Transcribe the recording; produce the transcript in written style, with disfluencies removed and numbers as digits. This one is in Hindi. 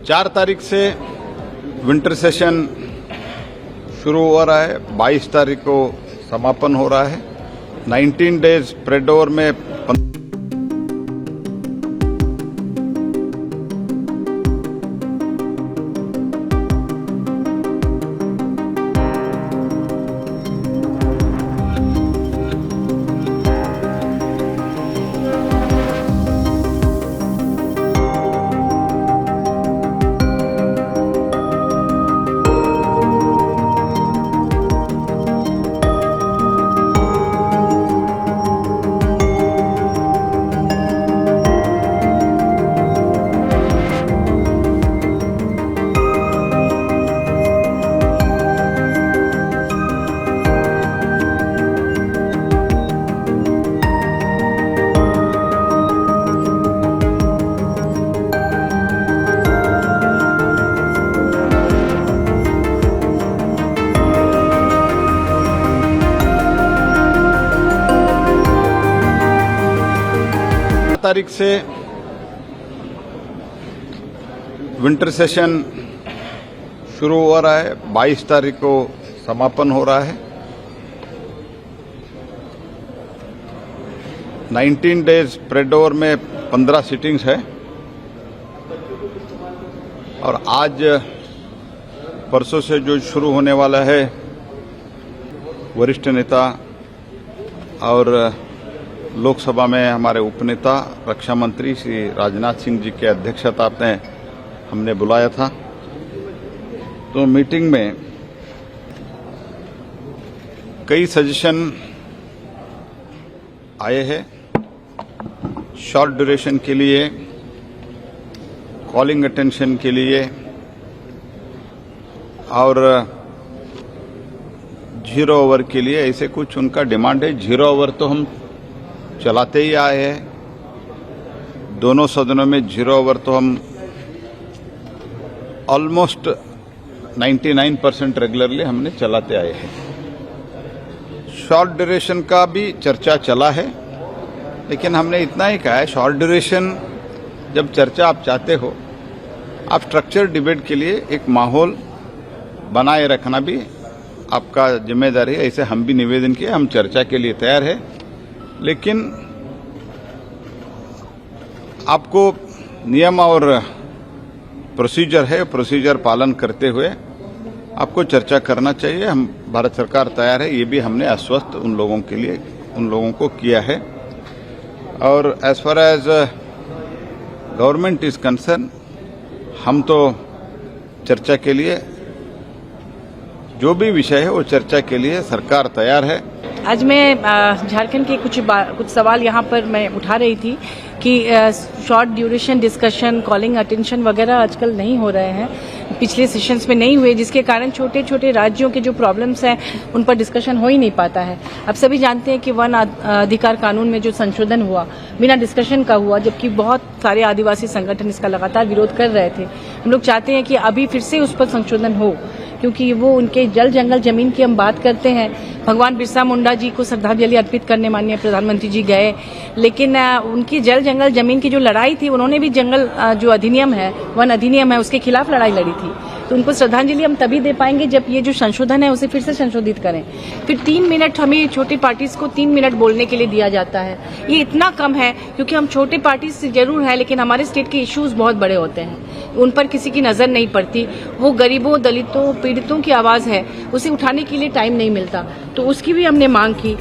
4 तारीख से विंटर सेशन शुरू हो रहा है, 22 तारीख को समापन हो रहा है। 19 डेज स्प्रेड ओवर में 4 तारीख से विंटर सेशन शुरू हो रहा है, 22 तारीख को समापन हो रहा है। 19 डेज स्प्रेड ओवर में 15 सिटिंग्स है और आज परसों से जो शुरू होने वाला है, वरिष्ठ नेता और लोकसभा में हमारे उपनेता रक्षा मंत्री श्री राजनाथ सिंह जी की अध्यक्षता में हमने बुलाया था। तो मीटिंग में कई सजेशन आए हैं। शॉर्ट ड्यूरेशन के लिए, कॉलिंग अटेंशन के लिए और 0 ओवर के लिए, ऐसे कुछ उनका डिमांड है। 0 ओवर तो हम चलाते ही आए हैं। दोनों सदनों में 0 ओवर तो हम ऑलमोस्ट 99% रेगुलरली हमने चलाते आए हैं। शॉर्ट ड्यूरेशन का भी चर्चा चला है, लेकिन हमने इतना ही कहा है, शॉर्ट ड्यूरेशन जब चर्चा आप चाहते हो, आप स्ट्रक्चर डिबेट के लिए एक माहौल बनाए रखना भी आपका जिम्मेदारी है। ऐसे हम भी निवेदन किए, हम चर्चा के लिए तैयार है, लेकिन आपको नियम और प्रोसीजर है, प्रोसीजर पालन करते हुए आपको चर्चा करना चाहिए। हम भारत सरकार तैयार है, ये भी हमने आश्वस्त उन लोगों के लिए, उन लोगों को किया है। और as far as government is concern, हम तो चर्चा के लिए, जो भी विषय है वो चर्चा के लिए सरकार तैयार है। आज मैं झारखंड के कुछ सवाल यहाँ पर मैं उठा रही थी कि short duration discussion, calling attention वगैरह आजकल नहीं हो रहे हैं, पिछले सेशंस में नहीं हुए, जिसके कारण छोटे छोटे राज्यों के जो प्रॉब्लम्स हैं उन पर डिस्कशन हो ही नहीं पाता है। अब सभी जानते हैं कि वन अधिकार कानून में जो संशोधन हुआ बिना डिस्कशन का हुआ, जबकि बहुत सारे आदिवासी संगठन इसका लगातार विरोध कर रहे थे। हम लोग चाहते हैं कि अभी फिर से उस पर संशोधन हो, क्योंकि वो उनके जल जंगल जमीन की हम बात करते हैं। भगवान बिरसा मुंडा जी को श्रद्धांजलि अर्पित करने माननीय प्रधानमंत्री जी गए, लेकिन उनकी जल जंगल जमीन की जो लड़ाई थी, उन्होंने भी जंगल जो अधिनियम है, वन अधिनियम है, उसके खिलाफ लड़ाई लड़ी थी। तो उनको श्रद्धांजलि हम तभी दे पाएंगे जब ये जो संशोधन है उसे फिर से संशोधित करें। फिर 3 मिनट हमें छोटी पार्टीज को 3 मिनट बोलने के लिए दिया जाता है। ये इतना कम है, क्योंकि हम छोटे पार्टी से जरूर है, लेकिन हमारे स्टेट के इश्यूज बहुत बड़े होते हैं, उन पर किसी की नजर नहीं पड़ती। वो गरीबों, दलितों, पीड़ितों की आवाज है, उसे उठाने के लिए टाइम नहीं मिलता। तो उसकी भी हमने मांग की।